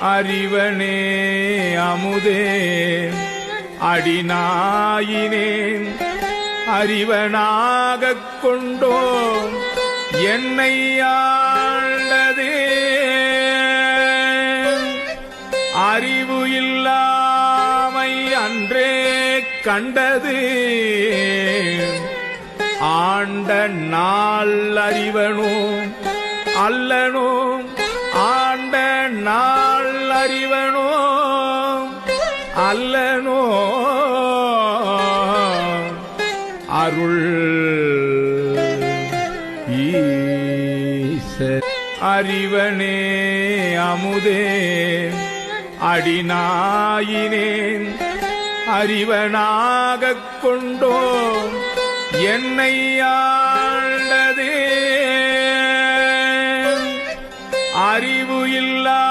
அறிவனே அமுதே அடிநாயினேன் அறிவனாகக் கொண்டோ என்னை ஆண்டதே அறிவு இல்லாமை அன்றே கண்டது ஆண்ட நாள் அறிவனோ அல்லனோ ஆண்ட நாள் அறிவனோ அல்லனோ அருள் ஈசர் அறிவனே அமுதே அடிநாயினேன் அறிவனாகக் கொண்டோ என்னை ஆண்டதே அறிவு இல்லா